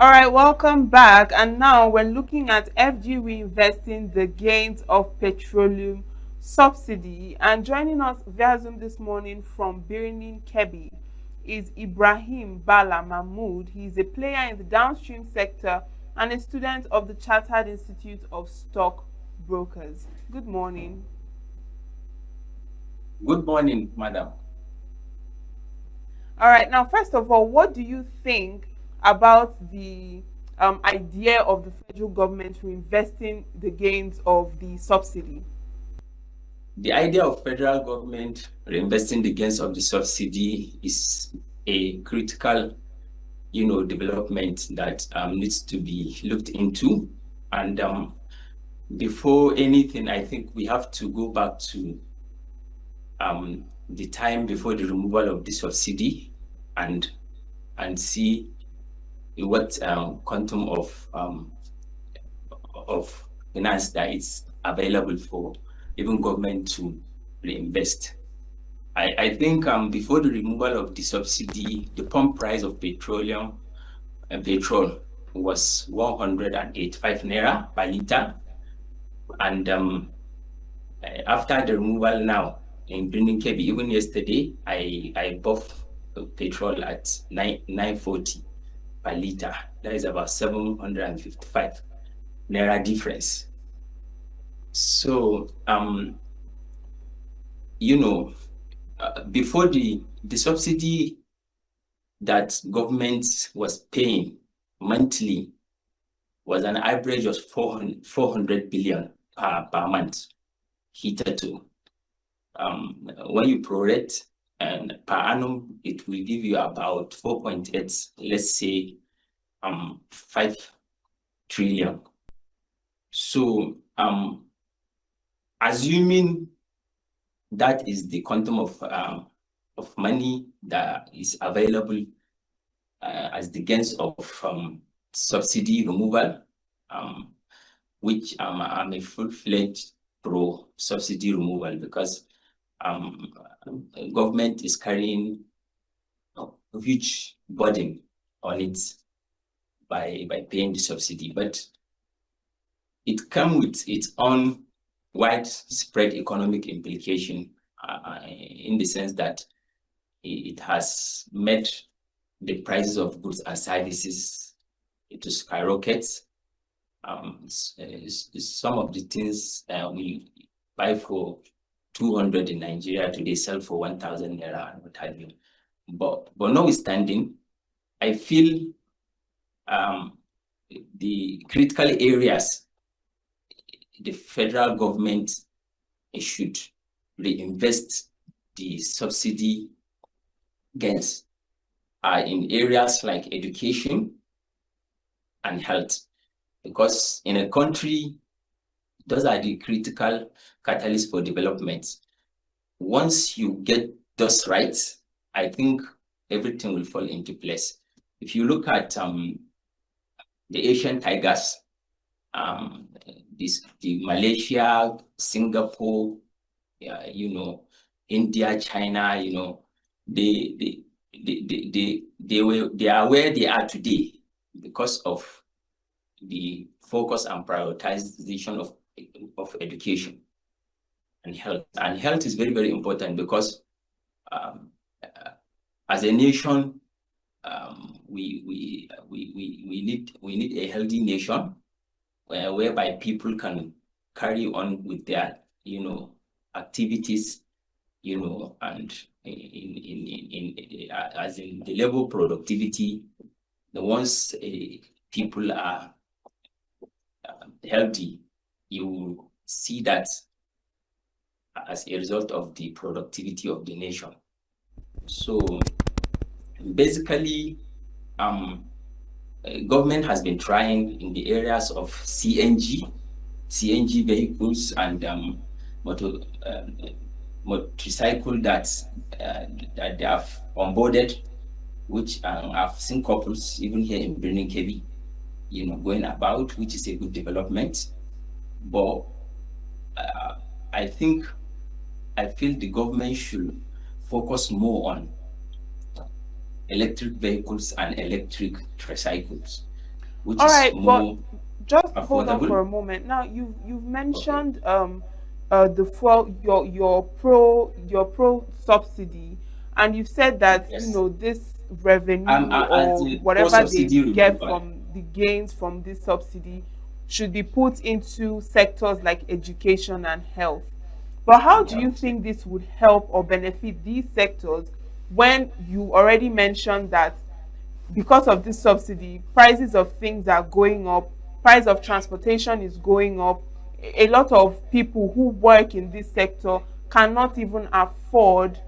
All right, welcome back. And now we're looking at FG reinvesting the gains of petroleum subsidy. And joining us via Zoom this morning from Birnin Kebbi is Ibrahim Bala Mahmood. He's a player in the downstream sector and a student of the Chartered Institute of Stock Brokers. Good morning. Good morning, madam. All right, now, first of all, what do you think about the idea of the federal government reinvesting the gains of the subsidy? The idea of federal government reinvesting the gains of the subsidy is a critical, development that needs to be looked into. And before anything, I think we have to go back to the time before the removal of the subsidy and see what quantum of finance that is available for even government to reinvest. I think before the removal of the subsidy, the pump price of petroleum and petrol was 185 naira per liter. And after the removal now in Birnin Kebbi, even yesterday, I bought petrol at 940 per liter. That is about 755 naira difference. So, before the subsidy that government was paying monthly was an average of 400 billion per month hitherto. When you prorate and per annum, it will give you about 4.8, let's say 5 trillion. So assuming that is the quantum of money that is available as the gains of subsidy removal, which I'm a full-fledged pro subsidy removal because government is carrying a huge burden on it by paying the subsidy, but it comes with its own widespread economic implication in the sense that it has made the prices of goods and services to skyrocket. Some of the things we buy for 200 in Nigeria today sell for 1,000 naira and what have you. But notwithstanding, I feel the critical areas the federal government should reinvest the subsidy gains are in areas like education and health, because in a country, those are the critical catalysts for development. Once you get those right, I think everything will fall into place. If you look at the Asian tigers, the Malaysia, Singapore, India, China, they are where they are today because of the focus and prioritization of education and health. And health is very, very important because as a nation, we need a healthy nation whereby people can carry on with their activities, and as in the level of productivity. Once people are healthy, you see that as a result of the productivity of the nation. So basically, government has been trying in the areas of CNG vehicles and motorcycle that they have onboarded, which I've seen couples even here in Birnin Kebbi, going about, which is a good development. But I feel the government should focus more on electric vehicles and electric tricycles, which All is right, but more just hold on for affordable. a moment. Now you've Okay. mentioned the fuel your pro subsidy, and you've said that Yes. this revenue As or the poor whatever they subsidy get removal. from the gains from this subsidy should be put into sectors like education and health. But how And do you health. Yeah. think this would help or benefit these sectors when you already mentioned that because of this subsidy, prices of things are going up, price of transportation is going up. A lot of people who work in this sector cannot even afford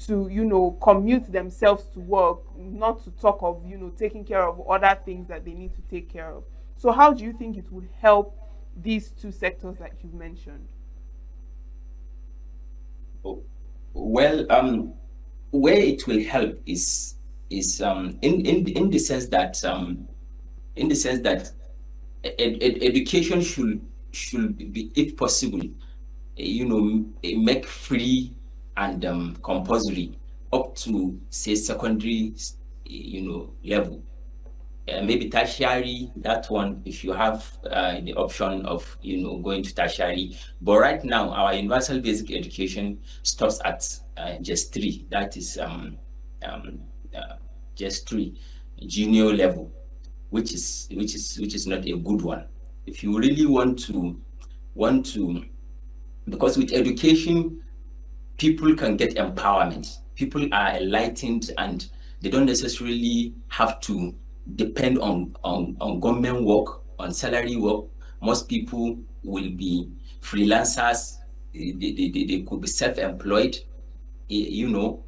to, commute themselves to work, not to talk of, taking care of other things that they need to take care of. So how do you think it would help these two sectors that you've mentioned? Oh, well, where it will help is in the sense that education should be, if possible, make free and compulsory up to, say, secondary, level. Maybe tertiary, that one, if you have the option of, going to tertiary. But right now, our universal basic education stops at just three. That is um, uh, just three, junior level, which is not a good one. If you really want to, because with education, people can get empowerment. People are enlightened and they don't necessarily have to depend on government work, on salary work. Most people will be freelancers. They could be self-employed. You know,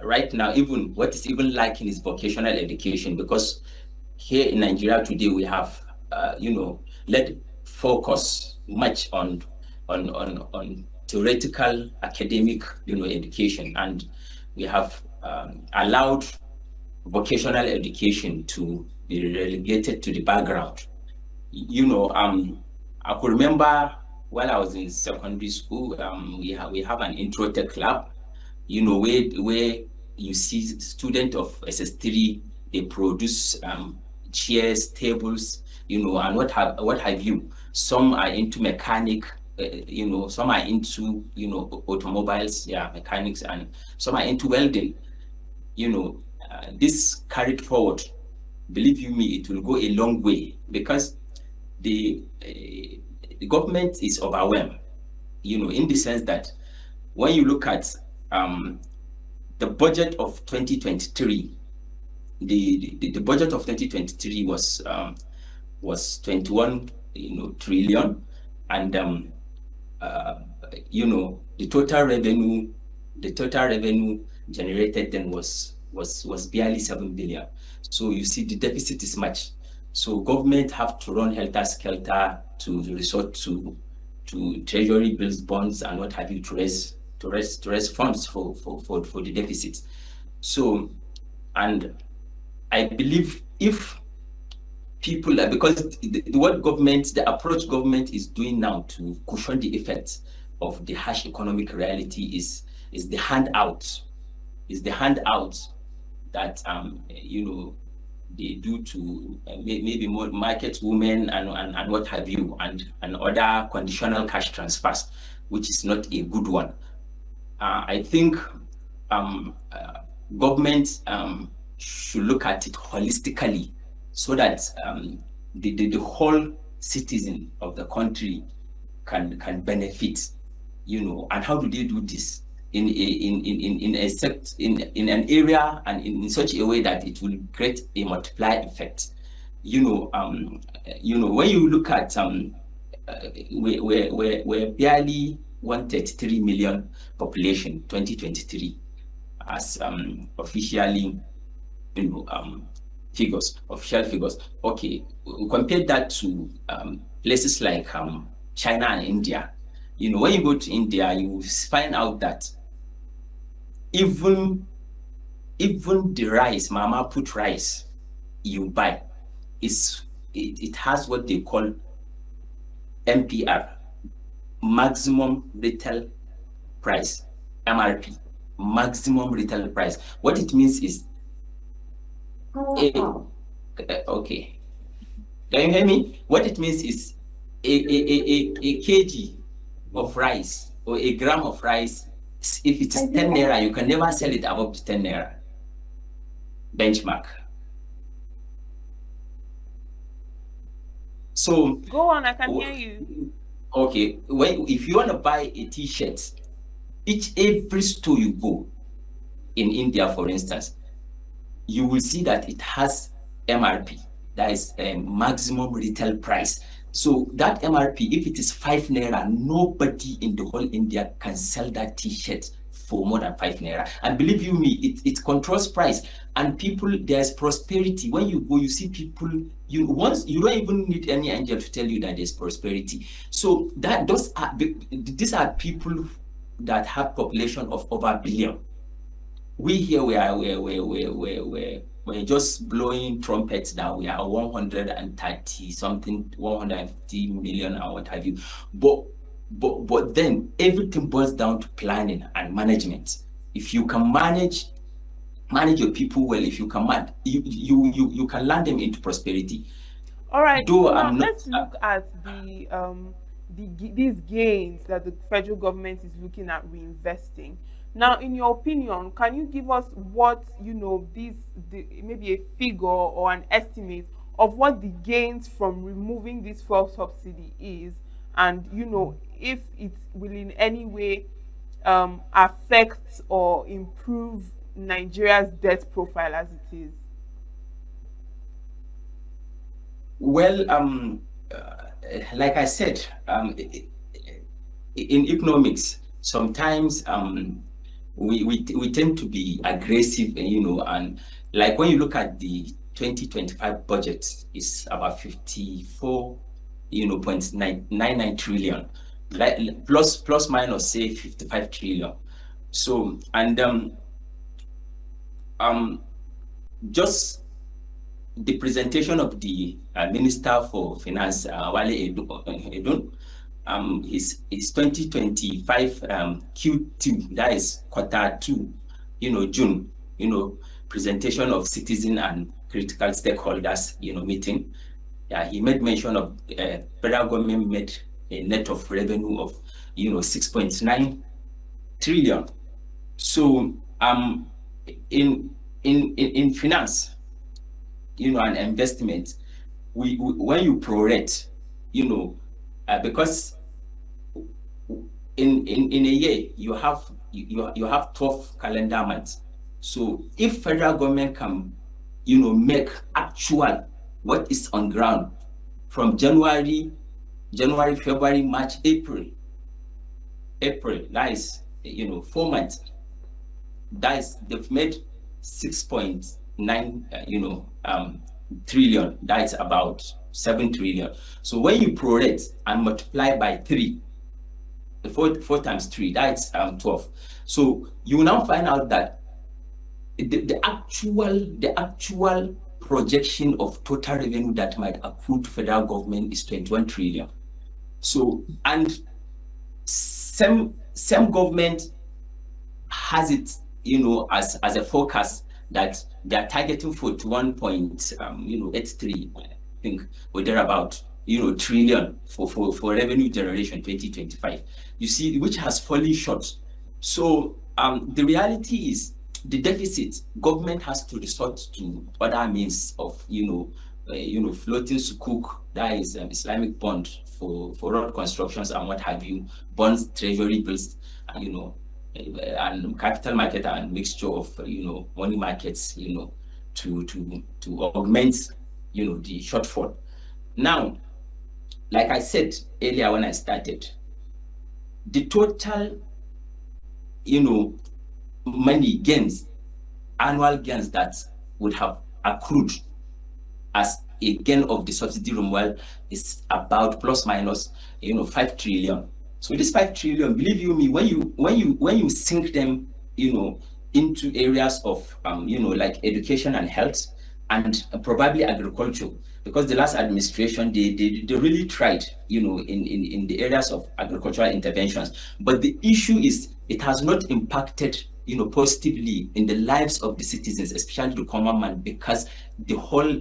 right now, even what is even lacking is vocational education, because here in Nigeria today we have, let focus much on theoretical academic, education, and we have allowed vocational education to be relegated to the background. You know, I could remember while I was in secondary school, we have an intro tech club, where you see student of SS3, they produce chairs, tables, and what have you. Some are into mechanic, some are into, automobiles, yeah, mechanics, and some are into welding. This carried forward, believe you me, it will go a long way, because the government is overwhelmed, in the sense that when you look at um, the budget of 2023, the budget of 2023 was 21, trillion, and uh, the total revenue generated then was barely 7 billion. So you see the deficit is much. So government have to run helter skelter to resort to treasury bills, bonds, and what have you, to raise funds for the deficit. So, and I believe if people are, because what government, the approach government is doing now to cushion the effects of the harsh economic reality is the handout that they do to maybe more market women and what have you, and other conditional cash transfers, which is not a good one. I think um, uh, government should look at it holistically, so that the whole citizen of the country can benefit. And how do they do this? In an area, and in such a way that it will create a multiplier effect. When you look at we're barely 133 million population 2023, as officially, official figures. Okay, we compare that to places like China and India. When you go to India, you will find out that even even the rice, mama put rice you buy, it has what they call MPR, maximum retail price, MRP, maximum retail price. What it means is, Okay. Can you hear me? What it means is a kg of rice or a gram of rice, if it is 10 naira, you can never sell it above the 10 naira benchmark. So Go on, I can hear you. okay, if you want to buy a t-shirt, every store you go in India, for instance, you will see that it has MRP, that is maximum retail price. So that MRP, if it is 5 naira, nobody in the whole India can sell that t-shirt for more than 5 naira. And believe you me, it controls price. And people, there's prosperity. When you go, you see people, you don't even need any angel to tell you that there's prosperity. So these are people that have population of over a billion. We here we're just blowing trumpets that we are 130 something, 150 million or what have you. But then everything boils down to planning and management. If you can manage your people well, if you can you can land them into prosperity. All right, Though so now I'm not let's look at these gains that the federal government is looking at reinvesting. Now, in your opinion, can you give us what maybe a figure or an estimate of what the gains from removing this fuel subsidy is, and if it will in any way affect or improve Nigeria's debt profile as it is? well, like I said, in economics, sometimes we tend to be aggressive, and like when you look at the 2025 budget, it's about 54, 0.99 trillion, like plus minus say 55 trillion. So, and just the presentation of the Minister for Finance, Wale Edun, his 2025 Q2, that is quarter two, June, presentation of citizen and critical stakeholders, meeting. Yeah, he made mention of federal government made a net of revenue of 6.9 trillion. So in finance, and investment, when you prorate, because in a year you have 12 calendar months. So if federal government can make actual what is on ground from January, February, March, April, that is 4 months, that is they've made 6.9 trillion, that is about 7 trillion. So when you prorate and multiply by 3, 4 times 3, that's 12. So you will now find out that the actual projection of total revenue that might accrue to federal government is 21 trillion. So, and same government has it, as a forecast that they are targeting for 1.83, I think, or thereabout, trillion for revenue generation 2025. You see, which has fallen short. So the reality is the deficit, government has to resort to other means of, floating sukuk, that is Islamic bond for road constructions and what have you, bonds, treasury bills, and capital market and mixture of money markets, to augment the shortfall. Now, like I said earlier when I started, the total money gains, annual gains that would have accrued as a gain of the subsidy removal is about plus minus 5 trillion. So this 5 trillion, believe you me, when you sink them into areas of like education and health and probably agriculture, because the last administration they really tried in the areas of agricultural interventions, but the issue is it has not impacted positively in the lives of the citizens, especially the common man, because the whole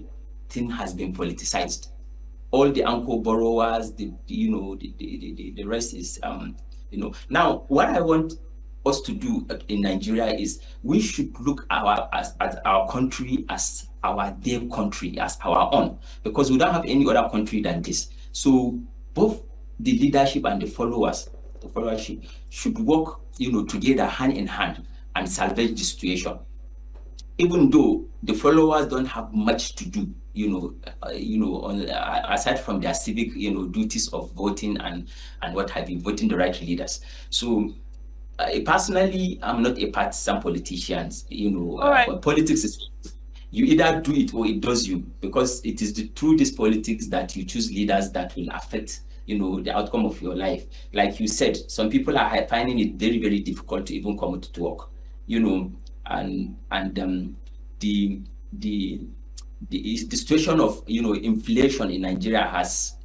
thing has been politicized. All the anchor borrowers, the rest is Now, what I want us to do in Nigeria is we should look at our country as our dear country, as our own, because we don't have any other country than this. So both the leadership and the followership should work, together hand in hand and salvage the situation, even though the followers don't have much to do, aside from their civic, duties of voting and what have you, voting the right leaders. So personally, I'm not a partisan politician. All right. But politics is, you either do it or it does you, because it is through this politics that you choose leaders that will affect, the outcome of your life. Like you said, some people are finding it very, very difficult to even come to work, and the the situation of inflation in Nigeria has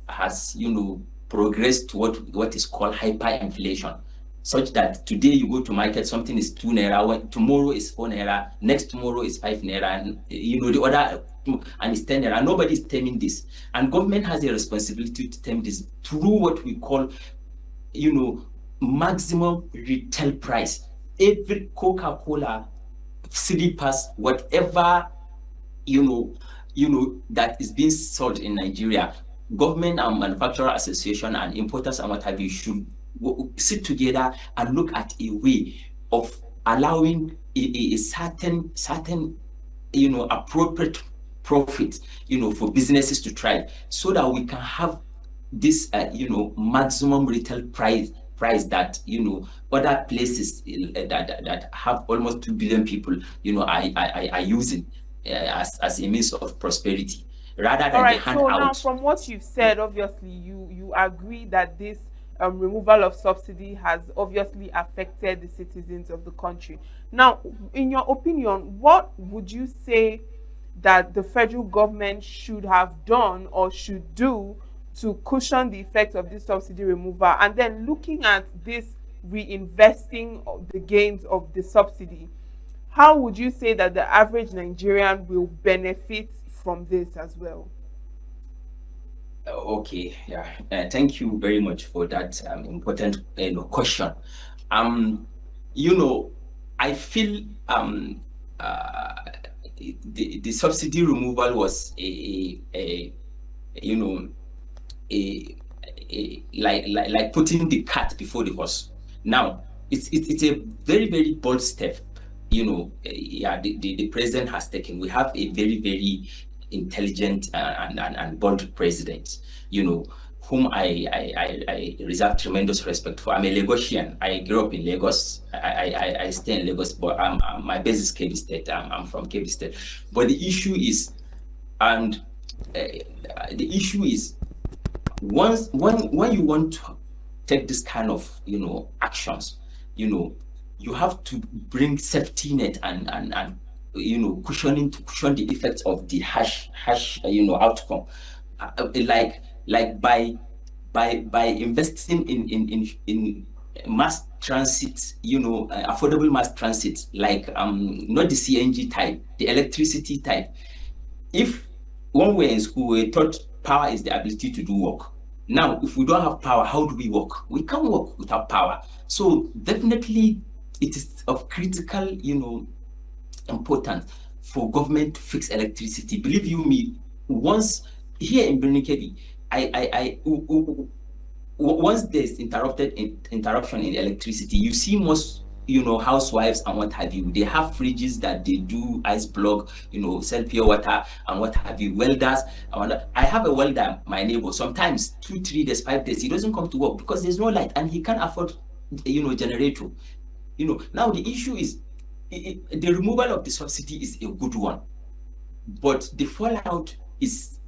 progressed to what is called hyperinflation, such that today you go to market, something is 2 naira, tomorrow is 4 naira, next tomorrow is 5 naira, and the other, and it's 10 naira. Nobody is taming this, and government has a responsibility to tame this through what we call maximum retail price. Every Coca-Cola, slippers, whatever that is being sold in Nigeria, government and manufacturer association and importers and what have you should sit together and look at a way of allowing a certain appropriate profit for businesses to thrive, so that we can have this maximum retail price that other places that have almost 2 billion people are using as a means of prosperity, rather All than the right. So now, handout. from what you've said, obviously you agree that this removal of subsidy has obviously affected the citizens of the country. Now, in your opinion, what would you say that the federal government should have done or should do to cushion the effect of this subsidy removal? And then looking at this reinvesting of the gains of the subsidy, how would you say that the average Nigerian will benefit from this as well? Okay, yeah. Thank you very much for that important question. Um, you know, I feel the subsidy removal was a you know like putting the cart before the horse. Now, it's a very, very bold step. Yeah, the president has taken. We have a very, very intelligent and bold president. Whom I reserve tremendous respect for. I'm a Lagosian. I grew up in Lagos. I stay in Lagos, but my base is Kebbi State. I'm from Kebbi State. But the issue is, and the issue is, when you want to take this kind of actions, you have to bring safety net and cushion the effects of the harsh outcome, like by investing in mass transit, affordable mass transit, like not the CNG type, the electricity type. If when we're in school, we taught power is the ability to do work. Now, if we don't have power, how do we work? We can't work without power. So definitely it is of critical, importance for government to fix electricity. Believe you me, once here in Birnikedi, once there's interruption in electricity, you see most housewives and what have you, they have fridges that they do ice block, sell pure water and what have you, welders. I have a welder, my neighbor, sometimes 2 3 days, 5 days, he doesn't come to work because there's no light and he can't afford generator. Now the issue is, the removal of the subsidy is a good one, but the fallout is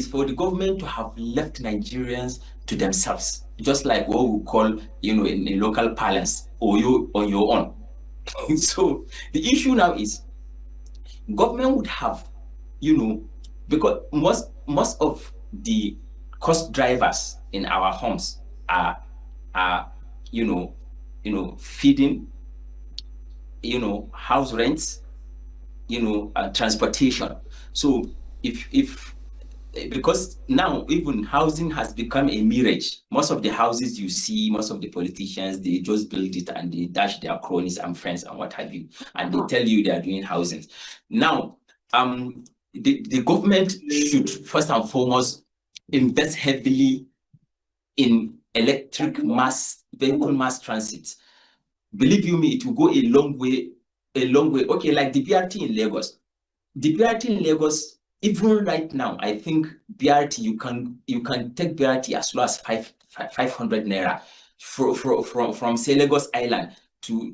for the government to have left Nigerians to themselves, just like what we call, in local parlance, or you on your own. So the issue now is, government would have, because most of the cost drivers in our homes are feeding, house rents, transportation. So if because now even housing has become a mirage. Most of the houses you see, most of the politicians, they just build it and they dash their cronies and friends and what have you, and they tell you they are doing housing. Now, the government should first and foremost invest heavily in electric mass transit. Believe you me, it will go a long way, a long way. Okay, like the BRT in Lagos. The BRT in Lagos, even right now, I think BRT, you can take BRT as low as 500 naira from say Lagos Island to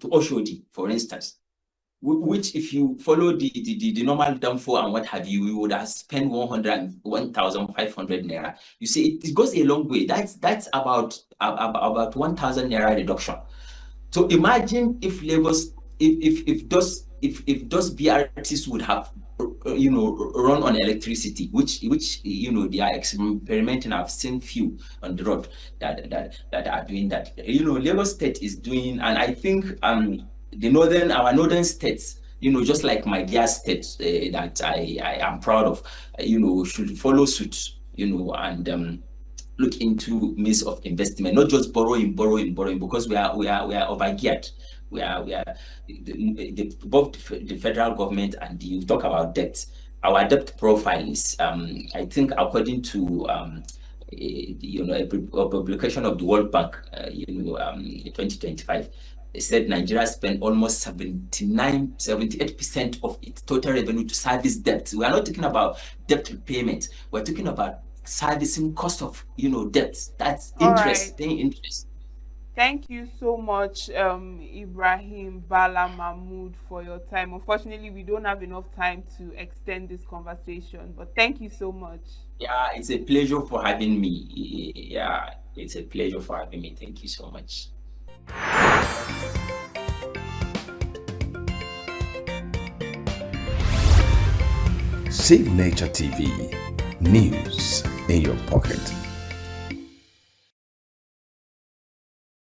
Oshodi, for instance. Which if you follow the normal downfall and what have you, you would have spent 1,500 naira. You see, it goes a long way. That's about 1,000 naira reduction. So imagine if Lagos, if those BRTs would have, run on electricity, which they are experimenting. I've seen few on the road that are doing that. Lagos State is doing, and I think our northern states, just like my dear state that I am proud of, should follow suit, and look into means of investment, not just borrowing, because we are overgeared. Both the federal government and you talk about debt. Our debt profile is, I think, according to a publication of the World Bank, 2025. They said Nigeria spent almost 78% of its total revenue to service debt. We are not talking about debt repayment. We're talking about servicing cost of debt. That's All interest, right. paying interest. Thank you so much, Ibrahim Bala Mahmood, for your time. Unfortunately, we don't have enough time to extend this conversation, but thank you so much. Yeah, it's a pleasure for having me. Yeah, it's a pleasure for having me. Thank you so much. Save Nature TV, news in your pocket.